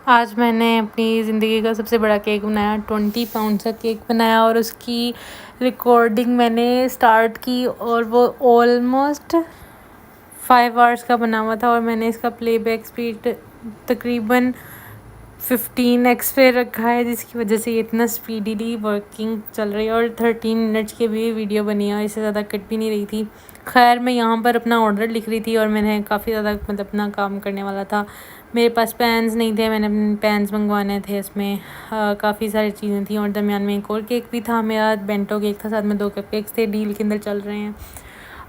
आज मैंने अपनी ज़िंदगी का सबसे बड़ा केक बनाया, 20 पाउंड का केक बनाया और उसकी रिकॉर्डिंग मैंने स्टार्ट की और वो ऑलमोस्ट 5 आवर्स का बना हुआ था और मैंने इसका प्लेबैक स्पीड तकरीबन 15x पे रखा है, जिसकी वजह से ये इतना स्पीडीली वर्किंग चल रही है और 13 मिनट्स की भी वीडियो बनी है, इससे ज़्यादा कट भी नहीं रही थी। खैर, मैं यहाँ पर अपना ऑर्डर लिख रही थी और मैंने काफ़ी ज़्यादा अपना काम करने वाला था। मेरे पास पैन्स नहीं थे, मैंने अपने पैन्स मंगवाने थे। इसमें काफ़ी सारी चीज़ें थी और दरमियान में एक और केक भी था मेरा, बेंटो केक था, साथ में 2 कप केक्स थे, डील के अंदर चल रहे हैं।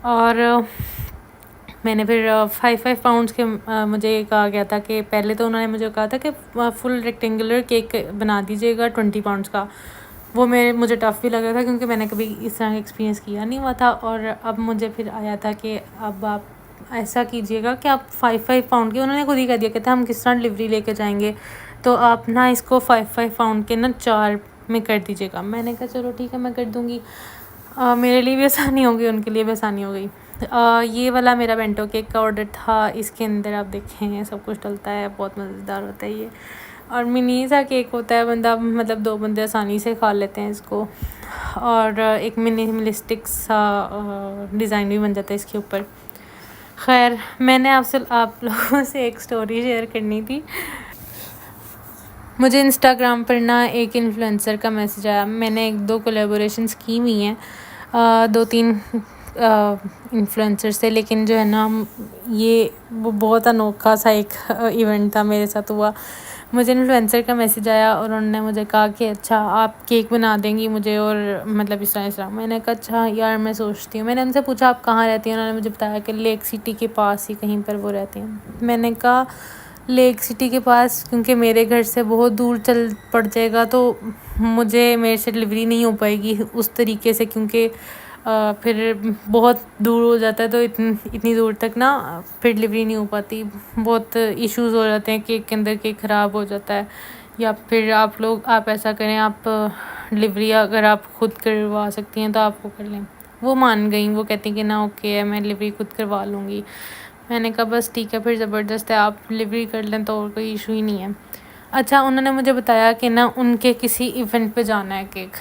और मैंने फिर 5 पाउंड्स के मुझे कहा गया था कि पहले तो उन्होंने मुझे कहा था कि फुल रेक्टेंगुलर केक बना दीजिएगा 20 पाउंड्स का। वो मुझे टफ़ भी लग रहा था क्योंकि मैंने कभी इस तरह का एक्सपीरियंस किया नहीं हुआ था। और अब मुझे फिर आया था कि अब आप ऐसा कीजिएगा कि आप 5 पाउंड के, उन्होंने खुद ही कह दिया कि हम किस तरह डिलीवरी लेके जाएंगे, तो आप ना इसको 5 पाउंड के ना 4 में कर दीजिएगा। मैंने कहा चलो ठीक है, मैं कर दूँगी। मेरे लिए भी आसानी होगी, उनके लिए भी आसानी हो गई। ये वाला मेरा बेंटो केक का ऑर्डर था। इसके अंदर आप देखें सब कुछ डलता है, बहुत मज़ेदार होता है ये। और मिनी सा केक होता है, बंदा 2 बंदे आसानी से खा लेते हैं इसको। और एक मिनिमलिस्टिक सा डिज़ाइन भी बन जाता है इसके ऊपर। खैर, मैंने आप लोगों से एक स्टोरी शेयर करनी थी। मुझे इंस्टाग्राम पर ना एक इन्फ्लुएंसर का मैसेज आया। मैंने 1-2 कोलैबोरेशंस की हुई हैं 2-3 इन्फ्लुएंसर से, लेकिन जो है ना ये वो बहुत अनोखा सा एक इवेंट था मेरे साथ हुआ। मुझे इन्फ्लुएंसर का मैसेज आया और उन्होंने मुझे कहा कि अच्छा आप केक बना देंगी मुझे, और इस तरह। मैंने कहा अच्छा यार, मैं सोचती हूँ। मैंने उनसे पूछा आप कहाँ रहती हैं, उन्होंने मुझे बताया कि लेक सिटी के पास ही कहीं पर वो रहती हैं। मैंने कहा लेक सिटी के पास, क्योंकि मेरे घर से बहुत दूर चल पड़ जाएगा, तो मेरे से डिलीवरी नहीं हो पाएगी उस तरीके से, क्योंकि फिर बहुत दूर हो जाता है, तो इतनी दूर तक ना फिर डिलीवरी नहीं हो पाती। बहुत इश्यूज़ हो जाते हैं, केक के अंदर केक ख़राब हो जाता है। या फिर आप ऐसा करें, आप डिलीवरी अगर आप खुद करवा सकती हैं तो आप वो कर लें। वो मान गई, वो कहती कि ना ओके है, मैं डिलीवरी खुद करवा लूँगी। मैंने कहा बस ठीक है, फिर ज़बरदस्त है, आप डिलीवरी कर लें तो और कोई इशू ही नहीं है। अच्छा, उन्होंने मुझे बताया कि ना उनके किसी इवेंट पे जाना है केक।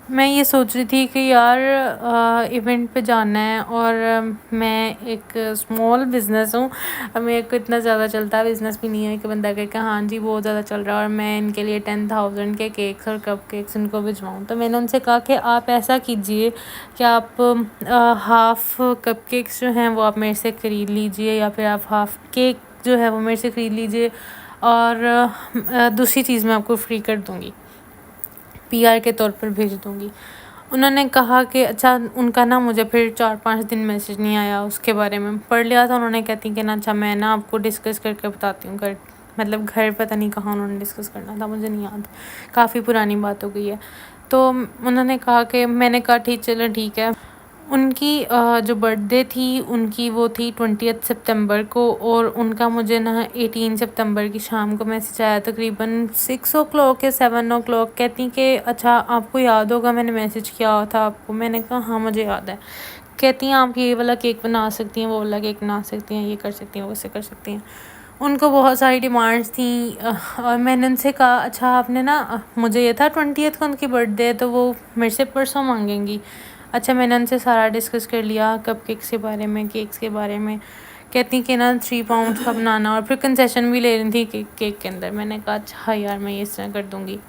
मैं ये सोच रही थी कि यार इवेंट पे जाना है, और मैं एक स्मॉल बिज़नेस हूँ, मेरे को इतना ज़्यादा चलता बिज़नेस भी नहीं है कि बंदा कहे कि हाँ जी बहुत ज़्यादा चल रहा है और मैं इनके लिए 10,000 के केक्स और कप केक्स इनको भिजवाऊँ। तो मैंने उनसे कहा कि आप ऐसा कीजिए कि आप हाफ़ कप केक्स जो हैं वो आप मेरे से ख़रीद लीजिए, या फिर आप हाफ़ केक जो है वो मेरे से ख़रीद लीजिए, और दूसरी चीज़ मैं आपको फ्री कर दूँगी, PR के तौर पर भेज दूँगी। उन्होंने कहा कि अच्छा, उनका ना मुझे फिर 4-5 दिन मैसेज नहीं आया। उसके बारे में पढ़ लिया था, उन्होंने कहती कि ना अच्छा मैं ना आपको डिस्कस करके बताती हूँ। घर पता नहीं कहाँ उन्होंने डिस्कस करना था, मुझे नहीं याद, काफ़ी पुरानी बात हो गई है। तो उन्होंने कहा कि मैंने कहा चलो ठीक है। उनकी जो बर्थडे थी उनकी वो थी 20 सितंबर को, और उनका मुझे ना 18 सितंबर की शाम को मैसेज आया, तकरीबन 6 o'clock या 7 o'clock। कहती कि अच्छा आपको याद होगा मैंने मैसेज किया था आपको। मैंने कहा हाँ मुझे याद है। कहती हैं आप ये वाला केक बना सकती हैं, वो वाला केक बना सकती हैं, ये कर सकती हैं, वो वैसे कर सकती हैं। उनको बहुत सारी डिमांड्स थी, और मैंने उनसे कहा अच्छा आपने ना मुझे ये था 20 को उनकी बर्थडे है, तो वो मेरे से परसों मांगेंगी। अच्छा, मैंने उनसे सारा डिस्कस कर लिया, कप केक्स के बारे में, केक्स के बारे में। कहती कि ना 3 पाउंड का बनाना, और फिर कंसेशन भी ले रही थी केक के अंदर। मैंने कहा अच्छा यार, मैं ये इस तरह कर दूँगी।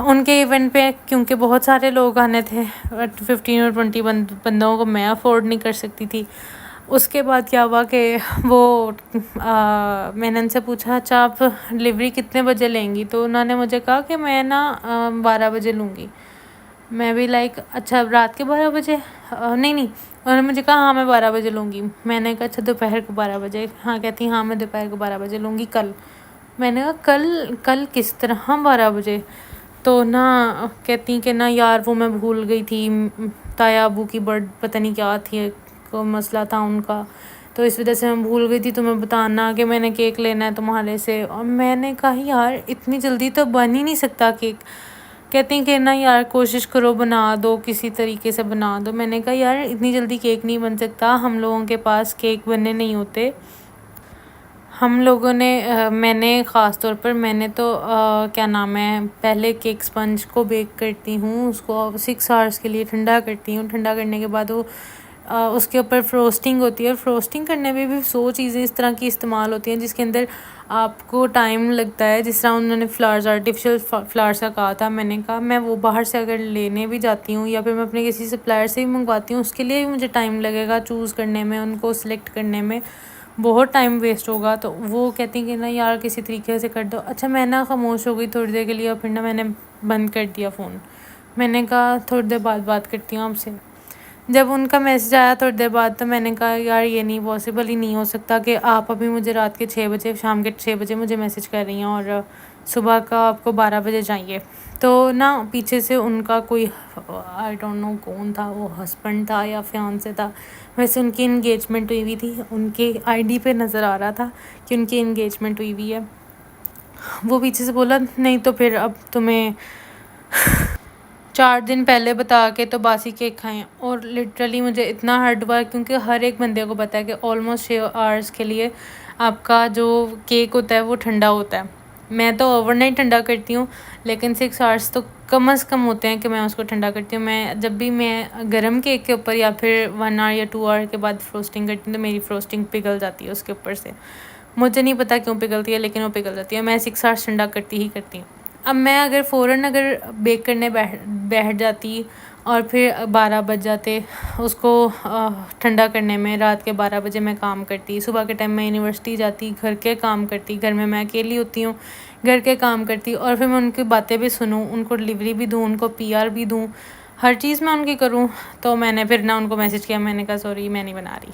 उनके इवेंट पे क्योंकि बहुत सारे लोग आने थे, 15 और 20 बंदों को मैं अफोर्ड नहीं कर सकती थी। उसके बाद क्या हुआ कि मैंने उनसे पूछा अच्छा आप डिलीवरी कितने बजे लेंगी, तो उन्होंने मुझे कहा कि मैं ना 12 बजे लूँगी। मैं भी अच्छा रात के 12 बजे, नहीं, उन्होंने मुझे कहा हाँ मैं 12 बजे लूँगी। मैंने कहा अच्छा दोपहर को 12 बजे, हाँ कहती हाँ मैं दोपहर को 12 बजे लूँगी कल। मैंने कहा कल किस तरह, हम 12 बजे? तो ना कहती कि ना यार वो मैं भूल गई थी, ताया अबू की पता नहीं क्या थी, को मसला था उनका, तो इस वजह से मैं भूल गई थी तुम्हें बताना कि मैंने केक लेना है तुम्हारे से। और मैंने कहा यार इतनी जल्दी तो बन ही नहीं सकता केक। कहती कि ना यार कोशिश करो बना दो, किसी तरीके से बना दो। मैंने कहा यार इतनी जल्दी केक नहीं बन सकता, हम लोगों के पास केक बनने नहीं होते, हम लोगों ने मैंने ख़ास तौर पर मैंने तो क्या नाम है, पहले केक स्पंज को बेक करती हूँ, उसको 6 आवर्स के लिए ठंडा करती हूँ। ठंडा करने के बाद वो उसके ऊपर फ्रोस्टिंग होती है, और फ्रोस्टिंग करने में भी 100 चीज़ें इस तरह की इस्तेमाल होती हैं जिसके अंदर आपको टाइम लगता है। जिस तरह उन्होंने फ्लावर्स, आर्टिफिशियल फ्लावर्स का कहा था, मैंने कहा मैं वो बाहर से अगर लेने भी जाती हूँ या फिर मैं अपने किसी सप्लायर से भी मंगवाती हूँ, उसके लिए भी मुझे टाइम लगेगा चूज़ करने में, उनको सिलेक्ट करने में बहुत टाइम वेस्ट होगा। तो वो कहती हैं कि ना यार किसी तरीके से कर दो। अच्छा, मैं ना खामोश हो गई थोड़ी देर के लिए, और फिर ना मैंने बंद कर दिया फ़ोन। मैंने कहा थोड़ी देर बाद बात करती हूँ आपसे। जब उनका मैसेज आया थोड़ी देर बाद, तो मैंने कहा यार ये नहीं, पॉसिबल ही नहीं हो सकता कि आप अभी मुझे रात के 6 बजे, शाम के 6 बजे मुझे मैसेज कर रही हैं और सुबह का आपको 12 बजे चाहिए। तो ना पीछे से उनका कोई, आई डोंट नो कौन था, वो हस्बैंड था या फियांसे था। वैसे उनकी इंगेजमेंट हुई हुई थी, उनके आईडी पे नज़र आ रहा था कि उनकी इंगेजमेंट हुई हुई है। वो पीछे से बोला नहीं तो फिर अब तुम्हें 4 दिन पहले बता के तो बासी केक खाएं। और लिटरली मुझे इतना हर्ट हुआ, क्योंकि हर एक बंदे को पता है कि ऑलमोस्ट 6 आवर्स के लिए आपका जो केक होता है वो ठंडा होता है। मैं तो ओवरनाइट ठंडा करती हूँ, लेकिन 6 आवर्स तो कम से कम होते हैं कि मैं उसको ठंडा करती हूँ। मैं जब भी मैं गर्म केक के ऊपर या फिर 1 आवर या 2 आवर के बाद फ्रोस्टिंग करती हूँ, तो मेरी फ्रोस्टिंग पिघल जाती है उसके ऊपर से। मुझे नहीं पता क्यों पिघलती है, लेकिन वो पिघल जाती है। मैं 6 आवर्स ठंडा करती ही करती हूँ। अब मैं अगर फ़ौरन अगर बेक करने बैठ जाती और फिर 12 बज जाते उसको ठंडा करने में, रात के 12 बजे मैं काम करती, सुबह के टाइम मैं यूनिवर्सिटी जाती, घर के काम करती, घर में मैं अकेली होती हूँ, घर के काम करती, और फिर मैं उनकी बातें भी सुनूँ, उनको डिलीवरी भी दूँ, उनको पीआर भी दूँ, हर चीज़ मैं उनकी करूँ। तो मैंने फिर ना उनको मैसेज किया, मैंने कहा सॉरी मैं नहीं बना रही।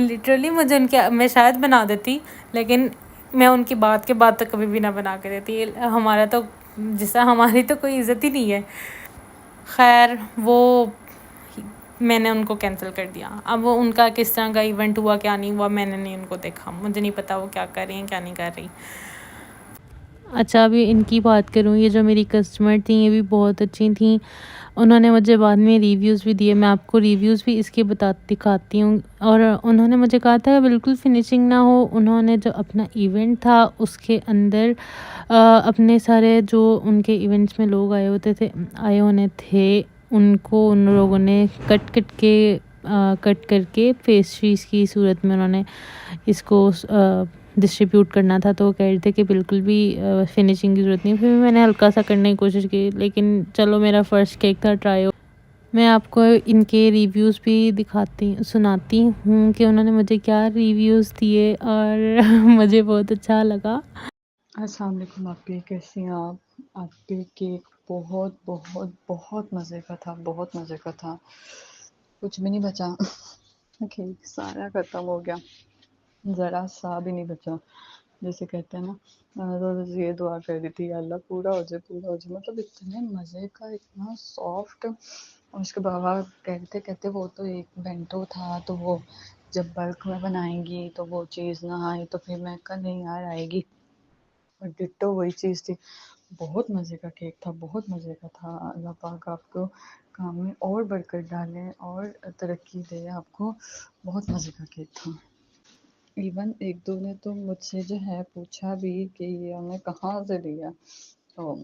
लिटरली मुझे उनके, मैं शायद बना देती, लेकिन मैं उनकी बात के बाद तो कभी भी ना बना के देती। हमारा तो जैसा, हमारी तो कोई इज़्ज़त ही नहीं है। खैर वो मैंने उनको कैंसिल कर दिया। अब वो उनका किस तरह का इवेंट हुआ क्या नहीं हुआ, मैंने नहीं उनको देखा, मुझे नहीं पता वो क्या कर रही हैं क्या नहीं कर रही। अच्छा, अभी इनकी बात करूँ, ये जो मेरी कस्टमर थी ये भी बहुत अच्छी थी। उन्होंने मुझे बाद में रिव्यूज़ भी दिए, मैं आपको रिव्यूज़ भी इसके दिखाती हूँ। और उन्होंने मुझे कहा था बिल्कुल फिनिशिंग ना हो, उन्होंने जो अपना इवेंट था उसके अंदर अपने सारे जो उनके इवेंट्स में लोग आए होने थे, उनको उन लोगों ने कट करके पेस्ट्रीज़ की सूरत में उन्होंने इसको डिस्ट्रीब्यूट करना था। तो वो कह रहे थे कि बिल्कुल भी फिनिशिंग की ज़रूरत नहीं। फिर मैंने हल्का सा करने की कोशिश की, लेकिन चलो मेरा फ़र्स्ट केक था ट्राई। मैं आपको इनके रिव्यूज़ भी सुनाती हूँ कि उन्होंने मुझे क्या रिव्यूज़ दिए, और मुझे बहुत अच्छा लगा। अस्सलाम वालेकुम आपके, कैसी हैं आप? आपके केक बहुत बहुत बहुत मज़े का था, बहुत मज़े का था, कुछ भी नहीं बचा। केक सारा ख़त्म हो गया, ज़रा सा भी नहीं बचा। जैसे कहते हैं ना, तो बस ये दुआ कर दी थी, अल्लाह पूरा हो जाए, पूरा हो जाए। मतलब इतने मज़े का, इतना सॉफ्ट। और उसके बाबा कहते वो तो एक बेंटो था, तो वो जब बल्क में बनाएंगी तो वो चीज़ ना आई, तो फिर मैं कहा नहीं यार आएगी, और डिट्टो वही चीज़ थी। बहुत मज़े का केक था, बहुत मज़े का था। अल्लाह पाक आपको काम में और बरकत डाले और तरक्की दे आपको। बहुत मज़े का केक था। इवन एक दो ने तो मुझसे जो है पूछा भी कि ये हमने कहाँ से लिया, तो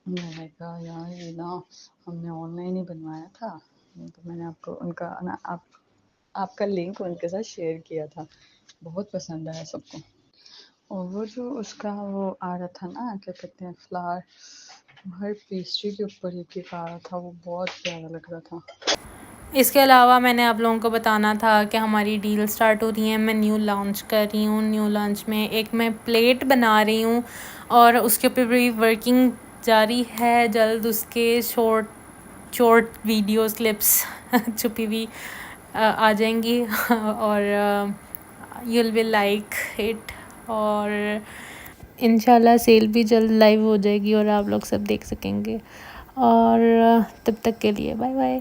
मैंने कहा यार ये ना हमने ऑनलाइन ही बनवाया था। तो मैंने आपको उनका ना आपका लिंक उनके साथ शेयर किया था, बहुत पसंद आया सबको। और वो जो उसका वो आ रहा था ना, क्या कहते हैं, फ्लावर, हर पेस्ट्री के ऊपर एक एक आ रहा था, वो बहुत प्यारा लग रहा था। इसके अलावा मैंने आप लोगों को बताना था कि हमारी डील स्टार्ट हो रही है, मैं न्यू लॉन्च कर रही हूँ। न्यू लॉन्च में एक मैं प्लेट बना रही हूँ, और उसके ऊपर भी वर्किंग जारी है। जल्द उसके शॉर्ट वीडियोस क्लिप्स छुपी हुई आ जाएंगी, और you'll will like it। और इंशाल्लाह सेल भी जल्द लाइव हो जाएगी और आप लोग सब देख सकेंगे। और तब तक के लिए बाय बाय।